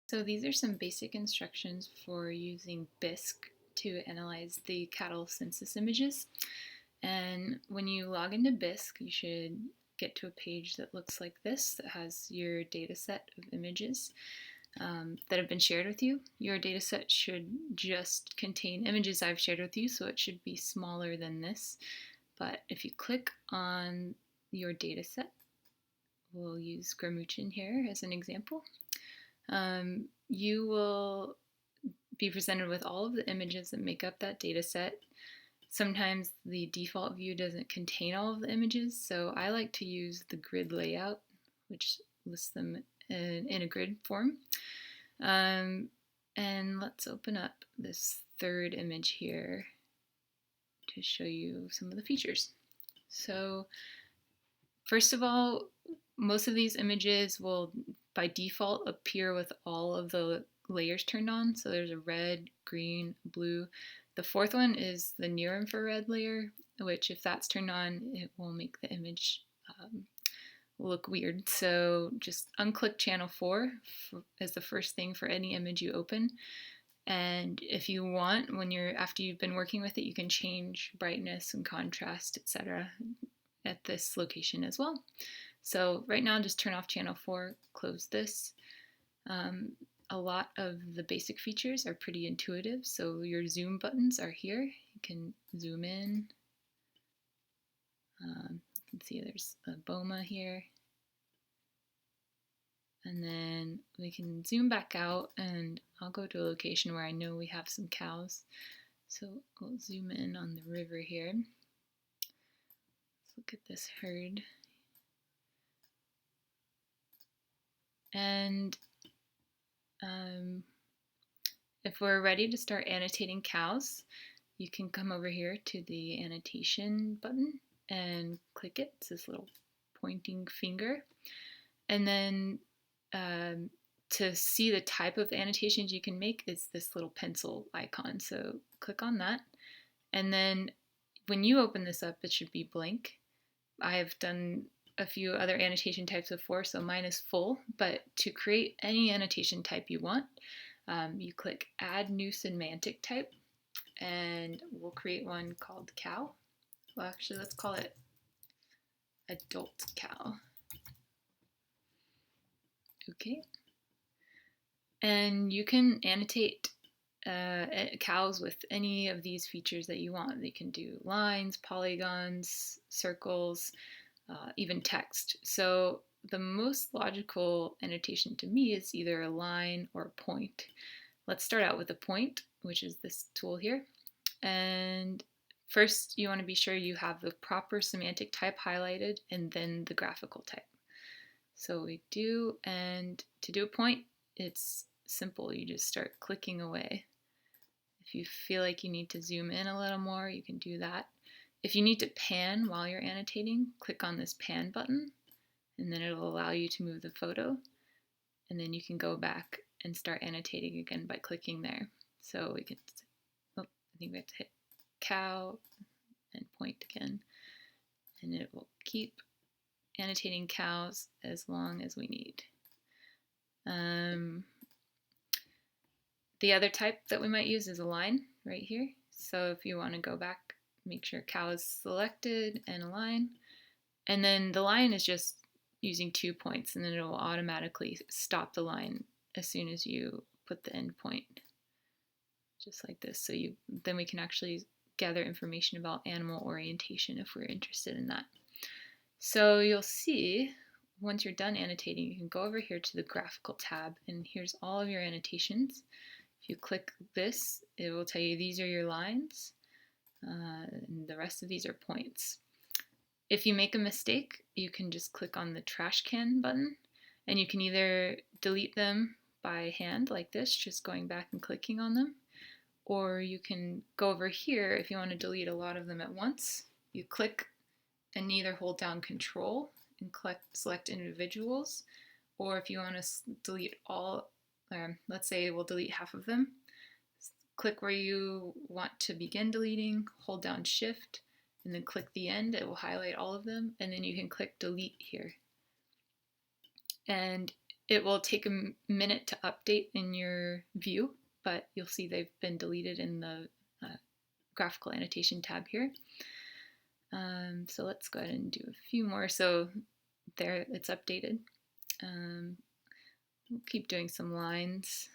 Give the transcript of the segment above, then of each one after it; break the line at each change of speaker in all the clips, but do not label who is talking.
So these are some basic instructions for using Bisque to analyze the cattle census images. And when you log into Bisque, you should get to a page that looks like this that has your data set of images that have been shared with you. Your data set should just contain images I've shared with you, so it should be smaller than this. But if you click on your data set, we'll use Gramuchin here as an example. You will be presented with all of the images that make up that data set. Sometimes the default view doesn't contain all of the images, so I like to use the grid layout, which lists them in a grid form. And let's open up this third image here to show you some of the features. So first of all, most of these images will by default appear with all of the layers turned on. So there's a red, green, blue. The fourth one is the near infrared layer, which if that's turned on, it will make the image look weird. So just unclick channel 4 as the first thing for any image you open. And if you want, after you've been working with it, you can change brightness and contrast, etc. at this location as well. So right now, just turn off channel 4, close this. A lot of the basic features are pretty intuitive. So your zoom buttons are here. You can zoom in. You can see there's a boma here. And then we can zoom back out, and I'll go to a location where I know we have some cows. So we'll zoom in on the river here. Let's look at this herd. And if we're ready to start annotating cows, you can come over here to the annotation button and click it. It's this little pointing finger. And then to see the type of annotations you can make is this little pencil icon. So click on that. And then when you open this up, it should be blank. I've done a few other annotation types before, so mine is full. But to create any annotation type you want, you click Add New Semantic Type, and we'll create one called cow. Well, actually, let's call it adult cow. Okay. And you can annotate cows with any of these features that you want. They can do lines, polygons, circles, even text. So the most logical annotation to me is either a line or a point. Let's start out with a point, which is this tool here. And first, you want to be sure you have the proper semantic type highlighted and then the graphical type. So we do, and to do a point, it's simple. You just start clicking away. If you feel like you need to zoom in a little more, you can do that. If you need to pan while you're annotating, click on this pan button, and then it'll allow you to move the photo. And then you can go back and start annotating again by clicking there. So we can, I think we have to hit cow and point again, and it will keep annotating cows as long as we need. The other type that we might use is a line right here. So if you want to go back, make sure cow is selected and a line. And then the line is just using 2 points, and then it will automatically stop the line as soon as you put the end point, just like this. So then we can actually gather information about animal orientation if we're interested in that. So you'll see once you're done annotating, you can go over here to the graphical tab, and here's all of your annotations. If you click this, it will tell you these are your lines, and the rest of these are points. If you make a mistake, you can just click on the trash can button, and you can either delete them by hand like this, just going back and clicking on them, or you can go over here if you want to delete a lot of them at once. You click and either hold down Control and select individuals, or if you want to delete all, let's say we'll delete half of them, click where you want to begin deleting, hold down Shift, and then click the end. It will highlight all of them, and then you can click Delete here. And It will take a minute to update in your view, but you'll see they've been deleted in the graphical annotation tab here. So let's go ahead and do a few more. So there, it's updated. We'll keep doing some lines.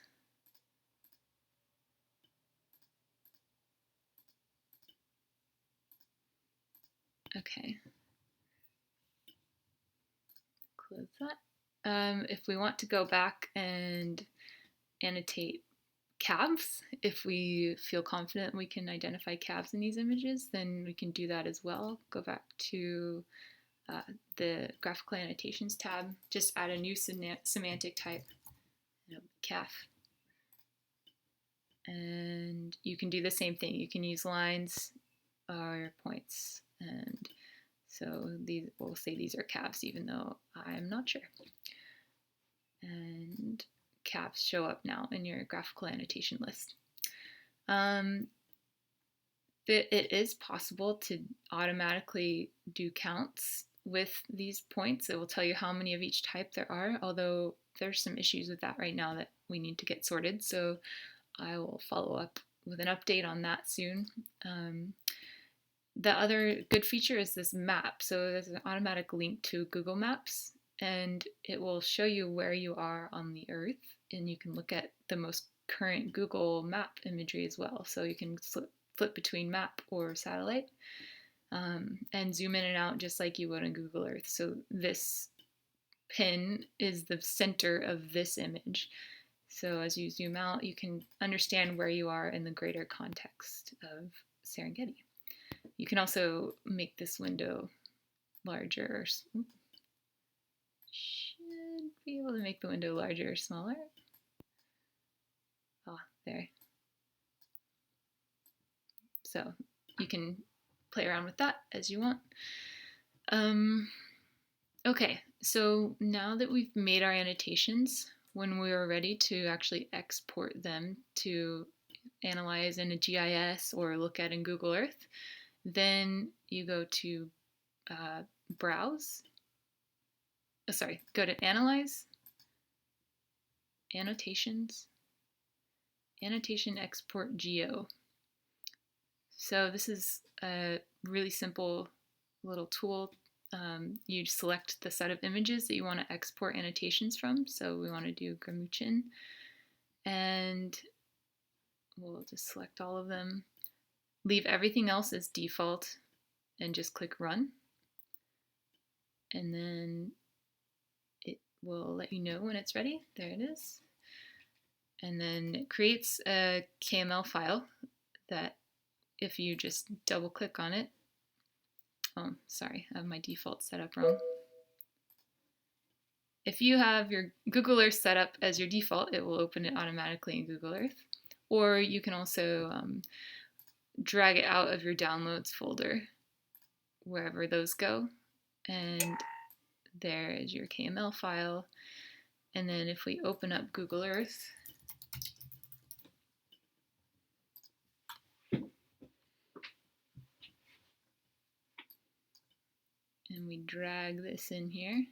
Okay. Close that. If we want to go back and annotate calves, if we feel confident we can identify calves in these images, then we can do that as well. Go back to the graphical annotations tab, just add a new semantic type, calf. And you can do the same thing. You can use lines or points. And so these, we'll say these are calves, even though I'm not sure. And calves show up now in your graphical annotation list. It is possible to automatically do counts with these points. It will tell you how many of each type there are, although there's some issues with that right now that we need to get sorted. So I will follow up with an update on that soon. The other good feature is this map. So there's an automatic link to Google Maps, and it will show you where you are on the Earth, and you can look at the most current Google map imagery as well. So you can flip between map or satellite, and zoom in and out just like you would on Google Earth. So this pin is the center of this image. So as you zoom out, you can understand where you are in the greater context of Serengeti. You can also make this window larger. Should be able to make the window larger or smaller. Ah, there. So you can play around with that as you want. Okay, so now that we've made our annotations, when we are ready to actually export them to analyze in a GIS or look at in Google Earth, then you go to Browse. Go to Analyze, Annotations, Annotation Export Geo. So this is a really simple little tool. You select the set of images that you want to export annotations from. So we want to do Gramuchin, and we'll just select all of them. Leave everything else as default and just click Run. And then it will let you know when it's ready. There it is. And then it creates a KML file that if you just double click on it, oh, sorry, I have my default set up wrong. If you have your Google Earth set up as your default, it will open it automatically in Google Earth. Or you can also drag it out of your downloads folder, wherever those go. And there is your KML file. And then if we open up Google Earth, and we drag this in here,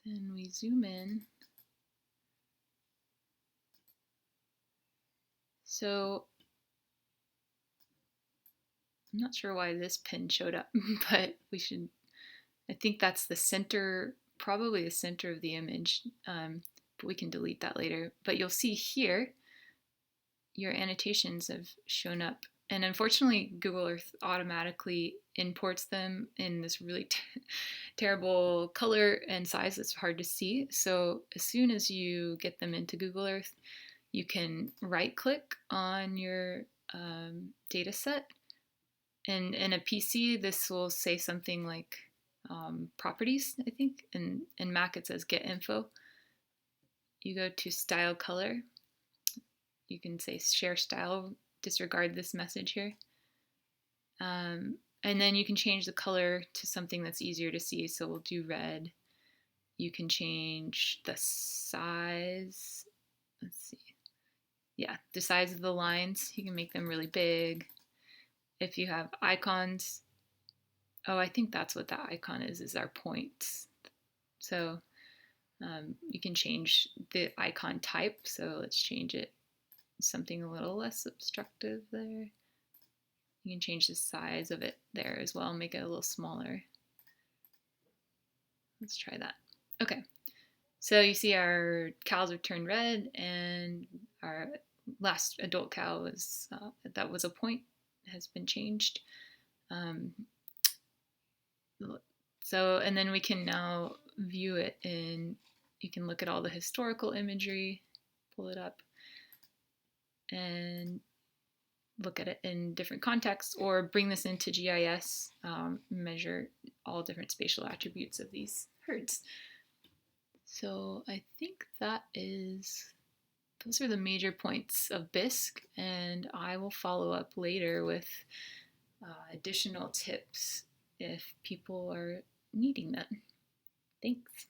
then we zoom in. So I'm not sure why this pin showed up, but I think that's the center, probably the center of the image, but we can delete that later. But you'll see here, your annotations have shown up. And unfortunately, Google Earth automatically imports them in this really terrible color and size that's hard to see. So as soon as you get them into Google Earth, you can right-click on your data set. And in a PC, this will say something like properties, I think. And in Mac, it says get info. You go to style color. You can say share style, disregard this message here. And then you can change the color to something that's easier to see. So we'll do red. You can change the size. Let's see. Yeah, the size of the lines. You can make them really big. If you have icons, oh, I think that's what that icon is our points. So you can change the icon type. So let's change it something a little less obstructive there. You can change the size of it there as well, make it a little smaller. Let's try that. Okay, so you see our cows have turned red, and our last adult cow was that was a point, has been changed. So, and then we can now view it in, you can look at all the historical imagery, pull it up, and look at it in different contexts, or bring this into GIS, measure all different spatial attributes of these herds. So I think those are the major points of Bisque, and I will follow up later with additional tips if people are needing them. Thanks.